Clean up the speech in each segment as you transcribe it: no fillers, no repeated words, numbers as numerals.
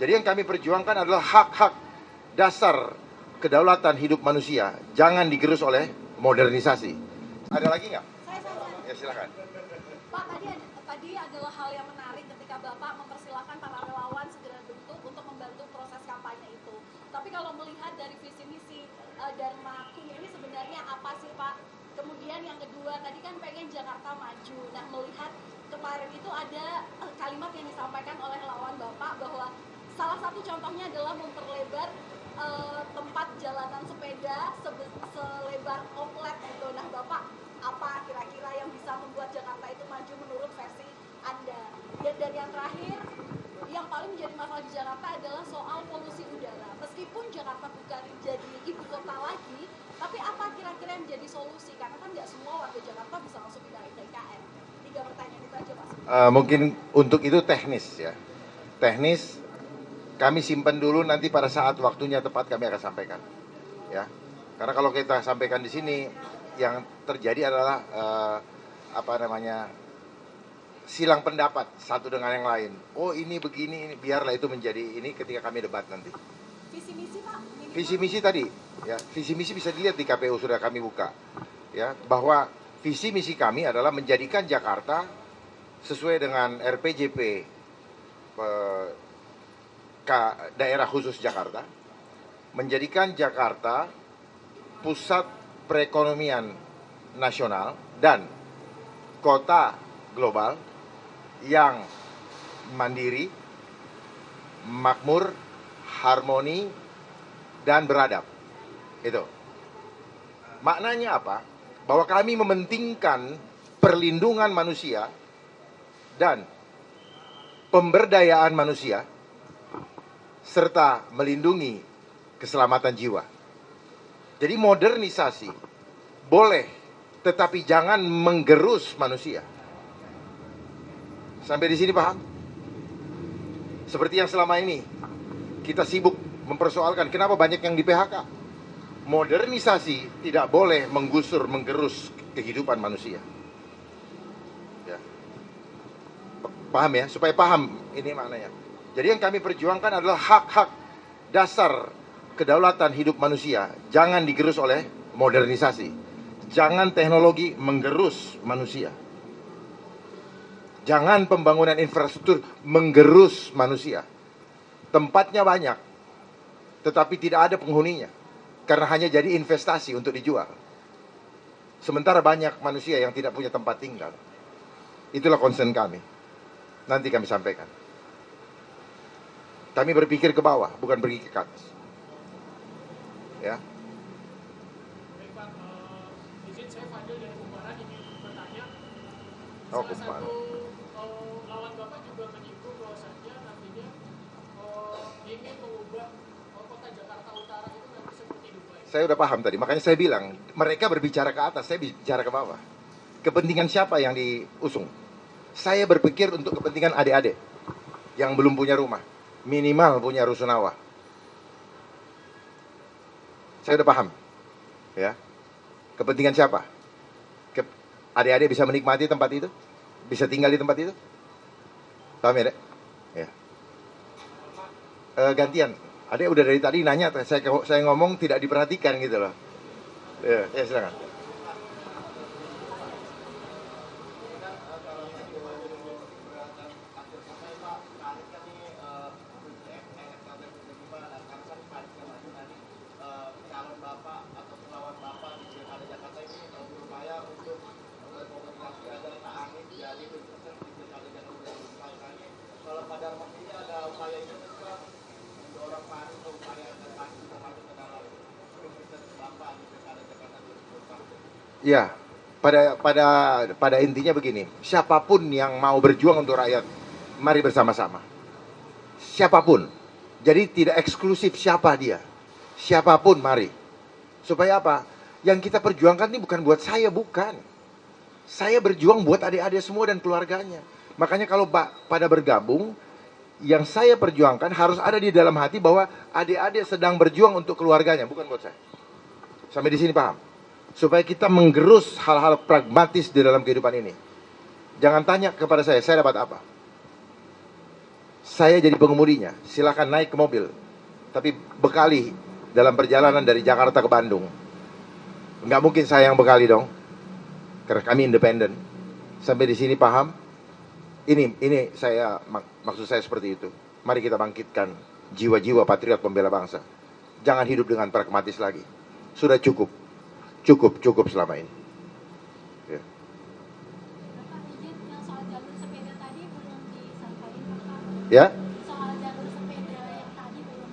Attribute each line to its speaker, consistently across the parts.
Speaker 1: Jadi yang kami perjuangkan adalah hak-hak dasar kedaulatan hidup manusia. Jangan digerus oleh modernisasi. Ada lagi nggak?
Speaker 2: Saya.
Speaker 1: Ya silakan.
Speaker 2: Pak, tadi adalah hal yang menarik ketika Bapak mempersilahkan para relawan segera bentuk untuk membantu proses kampanye itu. Tapi kalau melihat dari visi misi Dharma Kum ini sebenarnya apa sih Pak? Kemudian yang kedua, tadi kan pengen Jakarta maju. Nah, melihat kemarin itu ada kalimat yang disampaikan oleh lawan Bapak bahwa salah satu contohnya adalah memperlebar tempat jalanan sepeda selebar komplek gitu. Nah, Bapak apa kira-kira yang bisa membuat Jakarta itu maju menurut versi Anda? Dan yang terakhir, yang paling menjadi masalah di Jakarta adalah soal polusi udara. Meskipun Jakarta bukan jadi ibu kota lagi, tapi apa kira-kira yang menjadi solusi? Karena kan nggak semua warga Jakarta bisa langsung pindah ke IKN. 3 pertanyaan itu aja, Pak.
Speaker 1: Mungkin untuk itu teknis ya. Teknis kami simpan dulu, nanti pada saat waktunya tepat kami akan sampaikan. Ya. Karena kalau kita sampaikan di sini, yang terjadi adalah silang pendapat satu dengan yang lain. Oh ini begini, ini biarlah itu menjadi ini ketika kami debat nanti.
Speaker 2: Visi misi Pak.
Speaker 1: Visi misi tadi, ya visi misi bisa dilihat di KPU sudah kami buka, ya bahwa visi misi kami adalah menjadikan Jakarta sesuai dengan RPJP daerah khusus Jakarta, menjadikan Jakarta pusat perekonomian nasional dan kota global yang mandiri, makmur, harmoni, dan beradab. Itu. Maknanya apa? Bahwa kami mementingkan perlindungan manusia dan pemberdayaan manusia serta melindungi keselamatan jiwa. Jadi modernisasi boleh, tetapi jangan menggerus manusia. Sampai di sini paham? Seperti yang selama ini kita sibuk mempersoalkan kenapa banyak yang di PHK. Modernisasi tidak boleh menggusur, menggerus kehidupan manusia. Ya. Paham ya? Supaya paham ini maknanya. Jadi yang kami perjuangkan adalah hak-hak dasar kedaulatan hidup manusia. Jangan digerus oleh modernisasi. Jangan teknologi menggerus manusia. Jangan pembangunan infrastruktur menggerus manusia. Tempatnya banyak, tetapi tidak ada penghuninya. Karena hanya jadi investasi untuk dijual. Sementara banyak manusia yang tidak punya tempat tinggal. Itulah concern kami. Nanti kami sampaikan. Kami berpikir ke bawah, bukan pergi ke atas. Ya.
Speaker 3: Izin saya Fadil dari Kumparan ingin bertanya.
Speaker 1: Oh,
Speaker 3: Salah
Speaker 1: Kumparan.
Speaker 3: satu lawan Bapak juga menyinggung bahwasannya nantinya ingin mengubah kota Jakarta Utara itu nanti seperti Dubai.
Speaker 1: Saya udah paham tadi, makanya saya bilang mereka berbicara ke atas, saya bicara ke bawah. Kepentingan siapa yang diusung? Saya berpikir untuk kepentingan adik-adik yang belum punya rumah, minimal punya rusunawa. Saya udah paham, ya. Kepentingan siapa? Adik-adik bisa menikmati tempat itu, bisa tinggal di tempat itu. Paham ya, Dek? Ya. Gantian, adik udah dari tadi nanya, saya ngomong tidak diperhatikan gitu loh. Ya, silakan. Ya, pada intinya begini, siapapun yang mau berjuang untuk rakyat, mari bersama-sama. Siapapun. Jadi tidak eksklusif siapa dia. Siapapun mari. Supaya apa? Yang kita perjuangkan ini bukan buat saya, bukan. Saya berjuang buat adik-adik semua dan keluarganya. Makanya kalau pada bergabung, yang saya perjuangkan harus ada di dalam hati bahwa adik-adik sedang berjuang untuk keluarganya, bukan buat saya. Sampai di sini paham? Supaya kita menggerus hal-hal pragmatis di dalam kehidupan ini. Jangan tanya kepada saya dapat apa. saya jadi pengemudinya, silakan naik ke mobil. Tapi bekali dalam perjalanan dari Jakarta ke Bandung. Nggak mungkin saya yang bekali dong, karena kami independen. Sampai di sini paham? Ini saya maksud saya seperti itu. Mari kita bangkitkan jiwa-jiwa patriot pembela bangsa. Jangan hidup dengan pragmatis lagi. Sudah cukup selama ini. Ya.
Speaker 2: Bapak izin yang soal jalur sepeda tadi belum disampaikan Bapak.
Speaker 1: Ya?
Speaker 2: Soal jalur sepeda yang tadi belum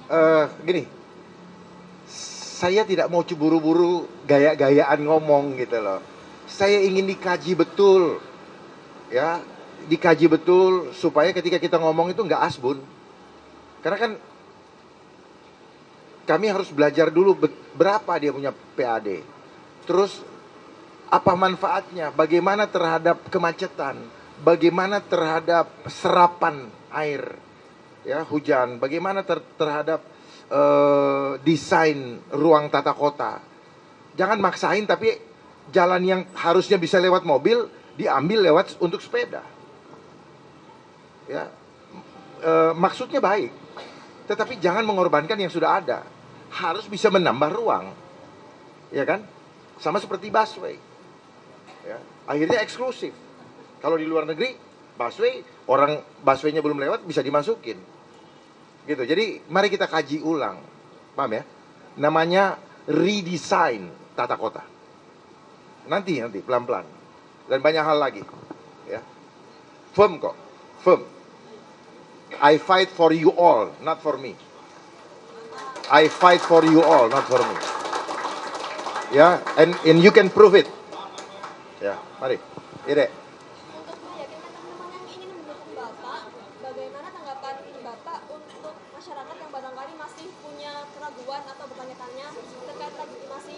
Speaker 2: disampaikan.
Speaker 1: Gini, saya tidak mau buru-buru gaya-gayaan ngomong gitu loh. Saya ingin dikaji betul, ya, dikaji betul supaya ketika kita ngomong itu nggak asbun. Karena kan kami harus belajar dulu berapa dia punya PAD, terus apa manfaatnya, bagaimana terhadap kemacetan, bagaimana terhadap serapan air, ya, hujan, bagaimana terhadap desain ruang tata kota. Jangan maksain tapi jalan yang harusnya bisa lewat mobil diambil lewat untuk sepeda. Ya, maksudnya baik, tetapi jangan mengorbankan yang sudah ada. Harus bisa menambah ruang, ya kan? Sama seperti busway. Ya, akhirnya eksklusif. Kalau di luar negeri, busway, orang busway-nya belum lewat bisa dimasukin. Gitu. Jadi mari kita kaji ulang. Paham ya? Namanya redesign tata kota. Nanti pelan-pelan. Dan banyak hal lagi. Ya. Firm kok. Firm. I fight for you all, not for me. I fight for you all, not for me. Ya, and you can prove it. Ya, mari. Ide.
Speaker 2: Untuk meyakinkan teman-teman yang ingin mendukung Bapak, bagaimana tanggapan Bapak untuk masyarakat yang barangkali masih punya keraguan atau bertanya-tanya terkait legitimasi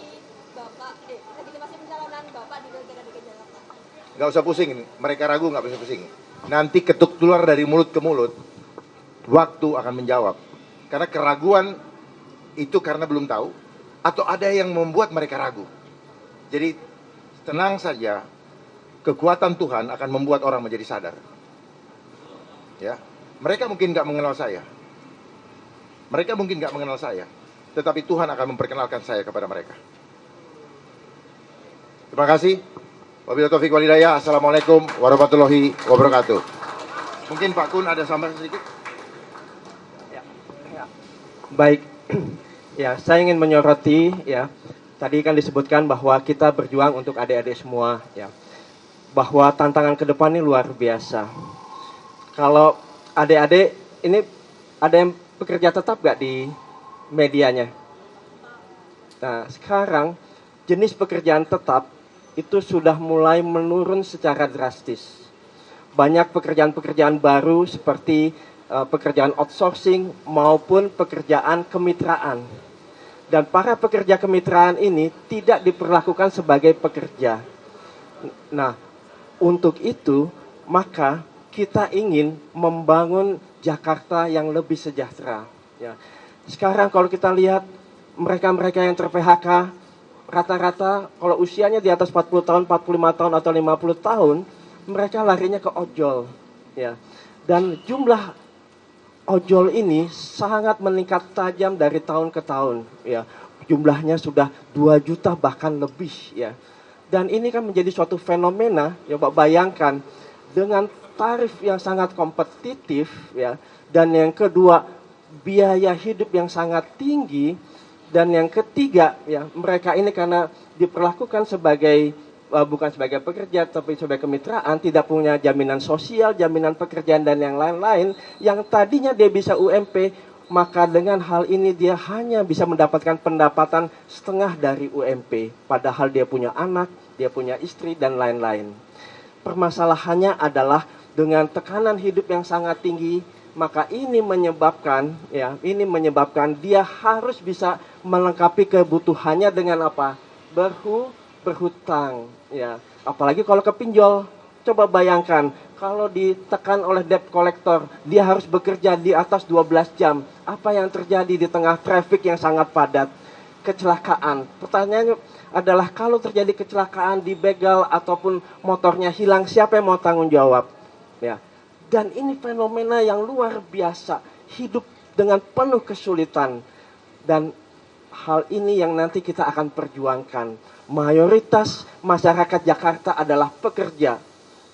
Speaker 2: Bapak, legitimasi pencalonan Bapak di Pilkada DKI Jakarta?
Speaker 1: Gak usah pusing, mereka ragu gak usah pusing. Nanti ketuk keluar dari mulut ke mulut, waktu akan menjawab. Karena keraguan itu karena belum tahu, atau ada yang membuat mereka ragu. Jadi tenang saja, kekuatan Tuhan akan membuat orang menjadi sadar. Ya, mereka mungkin nggak mengenal saya, tetapi Tuhan akan memperkenalkan saya kepada mereka. Terima kasih. Wabillahi taufiq wal hidayah. Assalamualaikum warahmatullahi wabarakatuh. Mungkin Pak Kun ada sambahan sedikit?
Speaker 4: Ya. Baik. Ya, saya ingin menyoroti, ya, tadi kan disebutkan bahwa kita berjuang untuk adik-adik semua, ya, bahwa tantangan ke depan ini luar biasa. Kalau adik-adik ini ada yang bekerja tetap gak di medianya? Nah, sekarang jenis pekerjaan tetap itu sudah mulai menurun secara drastis. Banyak pekerjaan-pekerjaan baru seperti pekerjaan outsourcing maupun pekerjaan kemitraan. Dan para pekerja kemitraan ini tidak diperlakukan sebagai pekerja. Nah, untuk itu maka kita ingin membangun Jakarta yang lebih sejahtera. Ya. Sekarang kalau kita lihat mereka-mereka yang ter-PHK, rata-rata kalau usianya di atas 40 tahun, 45 tahun atau 50 tahun, mereka larinya ke ojol. Ya. Dan jumlah ojol ini sangat meningkat tajam dari tahun ke tahun, ya. Jumlahnya sudah 2 juta bahkan lebih, ya. Dan ini kan menjadi suatu fenomena, ya Pak, bayangkan dengan tarif yang sangat kompetitif, ya. Dan yang kedua, biaya hidup yang sangat tinggi, dan yang ketiga, ya, mereka ini karena diperlakukan sebagai bukan sebagai pekerja tapi sebagai kemitraan, tidak punya jaminan sosial, jaminan pekerjaan dan yang lain-lain, yang tadinya dia bisa UMP, maka dengan hal ini dia hanya bisa mendapatkan pendapatan setengah dari UMP, padahal dia punya anak, dia punya istri dan lain-lain. Permasalahannya adalah dengan tekanan hidup yang sangat tinggi, maka ini menyebabkan dia harus bisa melengkapi kebutuhannya dengan apa? Berhutang, ya. Apalagi kalau ke pinjol. Coba bayangkan kalau ditekan oleh debt collector, dia harus bekerja di atas 12 jam. Apa yang terjadi di tengah traffic yang sangat padat? Kecelakaan. Pertanyaannya adalah kalau terjadi kecelakaan, dibegal ataupun motornya hilang, siapa yang mau tanggung jawab? Ya. Dan ini fenomena yang luar biasa, hidup dengan penuh kesulitan. Dan hal ini yang nanti kita akan perjuangkan. Mayoritas masyarakat Jakarta adalah pekerja.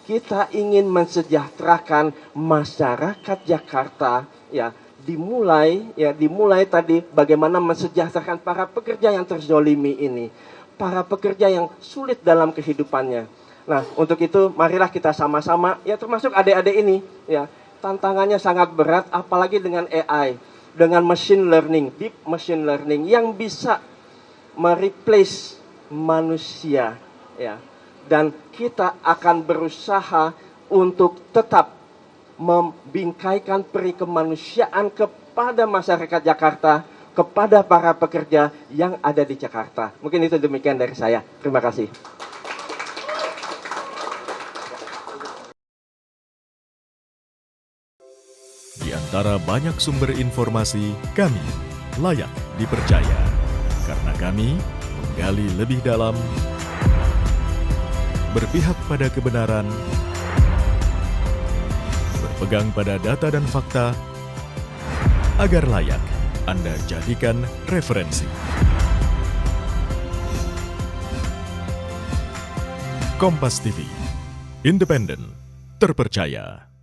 Speaker 4: Kita ingin mensejahterakan masyarakat Jakarta, ya. Dimulai tadi bagaimana mensejahterakan para pekerja yang terzolimi ini, para pekerja yang sulit dalam kehidupannya. Nah, untuk itu marilah kita sama-sama, ya termasuk adik-adik ini, ya, tantangannya sangat berat, apalagi dengan AI, dengan machine learning, deep machine learning yang bisa mereplace manusia, ya. Dan kita akan berusaha untuk tetap membingkaikan peri kemanusiaan kepada masyarakat Jakarta, kepada para pekerja yang ada di Jakarta. Mungkin itu demikian dari saya. Terima kasih.
Speaker 5: Di antara banyak sumber informasi, kami layak dipercaya. Karena kami menggali lebih dalam, berpihak pada kebenaran, berpegang pada data dan fakta, agar layak Anda jadikan referensi. Kompas TV, independen, terpercaya.